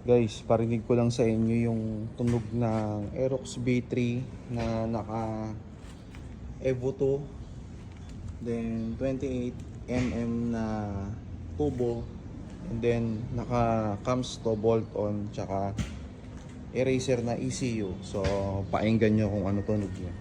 Guys, parinig ko lang sa inyo yung tunog ng Aerox B3 na naka Evo 2, then 28mm na tubo, and then naka cams to bolt on, tsaka eraser na ECU. So painggan nyo kung ano tunog niya.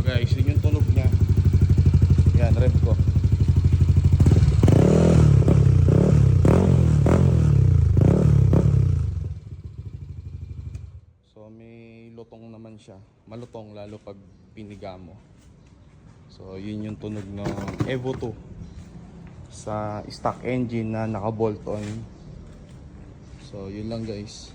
Guys, yun yung tunog niya. Yan, rev ko. So may lutong naman siya. Malutong lalo pag piniga mo. So yun yung tunog ng Evo 2 sa stock engine na naka bolt on. So yun lang guys.